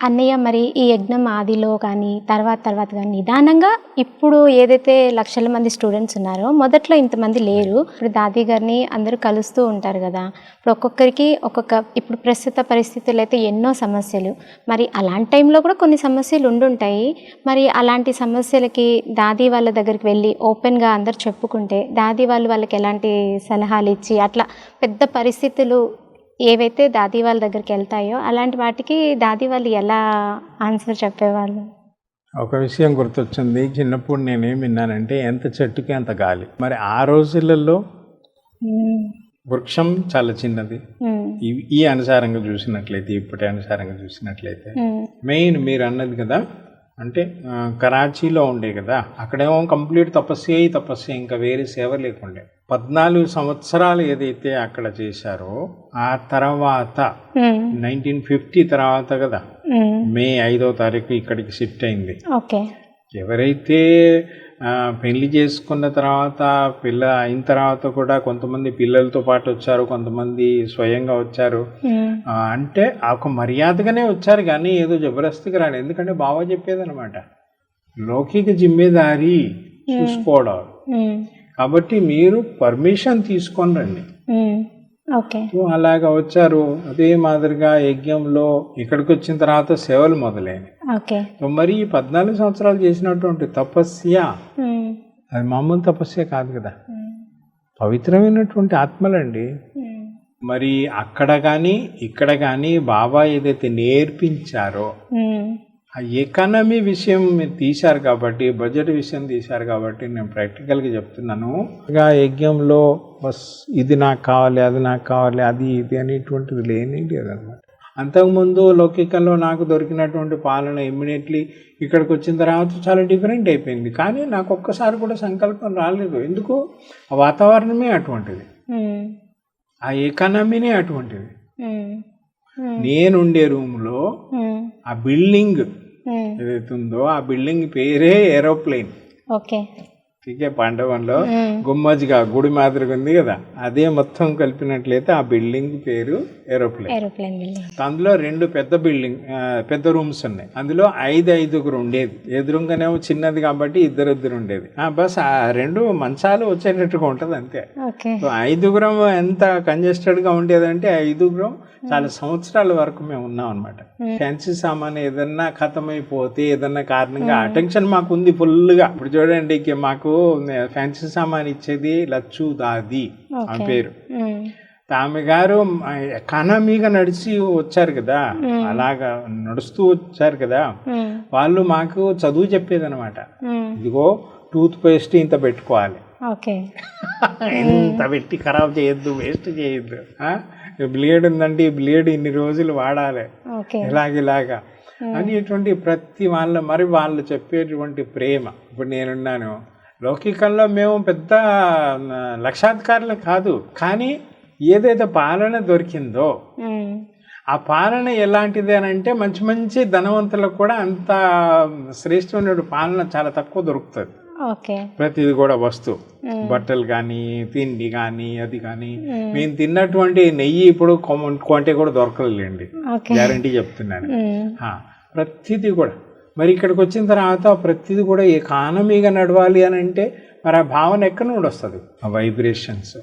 అన్నయ్య మరి ఈ యజ్ఞం ఆదిలో కానీ తర్వాత కానీ నిదానంగా ఇప్పుడు ఏదైతే లక్షల మంది స్టూడెంట్స్ ఉన్నారో మొదట్లో ఇంతమంది లేరు. ఇప్పుడు దాది గారిని అందరూ కలుస్తూ ఉంటారు కదా. ఇప్పుడు ఒక్కొక్కరికి ఇప్పుడు ప్రస్తుత పరిస్థితుల్లో అయితే ఎన్నో సమస్యలు, మరి అలాంటి టైంలో కూడా కొన్ని సమస్యలు ఉండుంటాయి. మరి అలాంటి సమస్యలకి దాది వాళ్ళ దగ్గరికి వెళ్ళి ఓపెన్గా అందరు చెప్పుకుంటే దాది వాళ్ళకి ఎలాంటి సలహాలు ఇచ్చి అట్లా పెద్ద పరిస్థితులు ఏవైతే దాది వాళ్ళ దగ్గరికి వెళ్తాయో అలాంటి వాటికి దాది వాళ్ళు ఎలా ఆన్సర్ చెప్పేవాళ్ళు? ఒక విషయం గుర్తొచ్చింది. చిన్నప్పుడు నేనేం విన్నానంటే ఎంత చెట్టుకి అంత గాలి. మరి ఆ రోజులలో వృక్షం చాలా చిన్నది. ఈ అనుసారంగా చూసినట్లయితే, ఇప్పటి అనుసారంగా చూసినట్లయితే మెయిన్ మీరు అన్నది కదా, అంటే కరాచీలో ఉండే కదా, అక్కడేమో కంప్లీట్ తపస్సే, ఇంకా వేరే సేవ లేకుండే. 14 సంవత్సరాలు ఏదైతే అక్కడ చేశారో ఆ తర్వాత 1950 తర్వాత కదా మే 5వ తారీఖు ఇక్కడికి షిఫ్ట్ అయింది. ఎవరైతే పెళ్లి చేసుకున్న తర్వాత పిల్ల అయిన తర్వాత కూడా కొంతమంది పిల్లలతో పాటు వచ్చారు, కొంతమంది స్వయంగా వచ్చారు. అంటే ఒక మర్యాదగానే వచ్చారు కానీ ఏదో జబర్దస్తిగా రాలేదు. ఎందుకంటే బావ చెప్పేదనమాట, లౌకిక జిమ్మేదారి చూసుకోవడం. కాబట్టి మీరు పర్మిషన్ తీసుకొని రండి. అలాగా వచ్చారు. అదే మాదిరిగా యజ్ఞంలో ఇక్కడికి వచ్చిన తర్వాత సేవలు మొదలైనవి. మరి 14 సంవత్సరాలు చేసినటువంటి తపస్య అది మామూలు తపస్య కాదు కదా, పవిత్రమైనటువంటి ఆత్మలండి. మరి అక్కడ కానీ ఇక్కడ కానీ బాబా ఏదైతే నేర్పించారో ఆ ఎకానమీ విషయం మీరు తీశారు కాబట్టి, బడ్జెట్ విషయం తీశారు కాబట్టి నేను ప్రాక్టికల్గా చెప్తున్నాను. ఇక యజ్ఞంలో బస్ ఇది నాకు కావాలి, అది నాకు కావాలి, అది ఇది అనేటువంటిది లేనిది అదనమాట. అంతకుముందు లౌకికంలో నాకు దొరికినటువంటి పాలన ఇమ్మీడియట్లీ ఇక్కడికి వచ్చిన తర్వాత చాలా డిఫరెంట్ అయిపోయింది. కానీ నాకు ఒక్కసారి కూడా సంకల్పం రాలేదు. ఎందుకు? ఆ వాతావరణమే అటువంటిది, ఆ ఎకానమీనే అటువంటిది. నేనుండే రూమ్లో ఆ బిల్డింగ్ ఏదైతే ఉందో ఆ బిల్డింగ్ పేరే ఏరోప్లేన్. పాండవంలో గుమ్మజ్గా గుడి మాదిరిగా ఉంది కదా, అదే మొత్తం కలిపినట్లయితే ఆ బిల్డింగ్ పేరు ఏరోప్లేన్. అందులో 2 పెద్ద రూమ్స్ ఉన్నాయి. అందులో 5 ఉండేది. ఎదురుగానేమో చిన్నది కాబట్టి ఇద్దరు ఉండేది. బస్ ఆ 2 మంచాలు వచ్చేటట్టుగా ఉంటది అంతే. 5 ఎంత కంజెస్టెడ్ గా ఉండేదంటే 5 చాలా సంవత్సరాల వరకు మేము ఉన్నాం అనమాట. ఫ్యాన్సీ సామాన్ ఏదన్నా ఖతమైపోతే ఏదన్నా కారణంగా అటెన్షన్ మాకు ఉంది ఫుల్గా. ఇప్పుడు చూడండి, మాకు ఫ్యాన్సీ సామాన్ ఇచ్చేది లచ్చు దాది ఆమె పేరు. ఆమె గారు ఎకానమీగా నడిచి వచ్చారు కదా, అలాగా నడుస్తూ వచ్చారు కదా. వాళ్ళు మాకు చదువు చెప్పేదనమాట. ఇదిగో టూత్ పేస్ట్ ఇంత పెట్టుకోవాలి, ఇంత పెట్టి ఖరాబ్ చేయొద్దు, వేస్ట్ చేయొద్దు. బ్లేడ్ ఉందంటే ఈ బ్లేడ్ ఇన్ని రోజులు వాడాలి, ఇలాగా అనేటువంటి ప్రతి వాళ్ళు చెప్పేటువంటి ప్రేమ. ఇప్పుడు నేనున్నాను లౌకికంలో, మేము పెద్ద లక్షాధికారులు కాదు, కానీ ఏదైతే పాలన దొరికిందో ఆ పాలన ఎలాంటిది అని అంటే మంచి ధనవంతులకు కూడా అంత శ్రేష్టమైన పాలన చాలా తక్కువ దొరుకుతుంది. ప్రతిది కూడా వస్తువు, బట్టలు కానీ, తిండి కానీ, అది కానీ. మేము తిన్నటువంటి నెయ్యి ఇప్పుడు కొంటే కూడా దొరకలేండి, గ్యారంటీ చెప్తున్నాను. ప్రతిదీ కూడా మరి ఇక్కడికి వచ్చిన తర్వాత ప్రతిదీ కూడా ఎకానమీగా నడవాలి అని అంటే మరి ఆ భావన ఎక్కడి నుండి వస్తుంది? ఆ వైబ్రేషన్స్.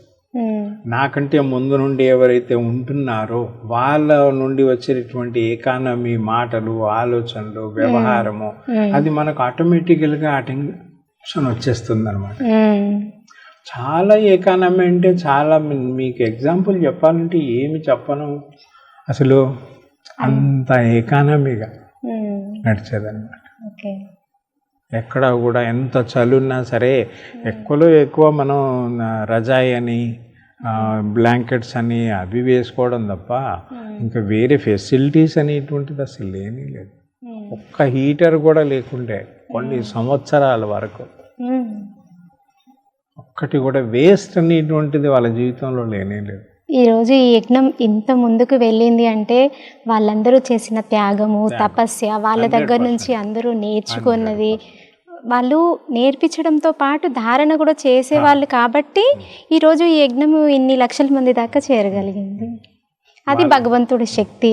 నాకంటే ముందు నుండి ఎవరైతే ఉంటున్నారో వాళ్ళ నుండి వచ్చేటటువంటి ఎకానమీ మాటలు, ఆలోచనలు, వ్యవహారము, అది మనకు ఆటోమేటికల్గా అటెన్షన్ వచ్చేస్తుంది అనమాట. చాలా ఎకానమీ అంటే చాలా, మీకు ఎగ్జాంపుల్ చెప్పాలంటే ఏమి చెప్పను, అసలు అంత ఎకానమీగా నడిచేదన్నమాట. ఎక్కడ కూడా ఎంత చలున్నా సరే ఎక్కువ మనం రజాయి అని, బ్లాంకెట్స్ అని అవి వేసుకోవడం తప్ప ఇంకా వేరే ఫెసిలిటీస్ అనేటువంటిది అసలు లేని లేదు. ఒక్క హీటర్ కూడా లేకుండే కొన్ని సంవత్సరాల వరకు. ఒక్కటి కూడా వేస్ట్ అనేటువంటిది వాళ్ళ జీవితంలో లేనే లేదు. ఈరోజు ఈ యజ్ఞం ఇంత ముందుకు వెళ్ళింది అంటే వాళ్ళందరూ చేసిన త్యాగము, తపస్య, వాళ్ళ దగ్గర నుంచి అందరూ నేర్చుకున్నది, వాళ్ళు నేర్పించడంతో పాటు ధారణ కూడా చేసేవాళ్ళు కాబట్టి ఈరోజు ఈ యజ్ఞము ఇన్ని లక్షల మంది దాకా చేరగలిగింది. అది భగవంతుడి శక్తి.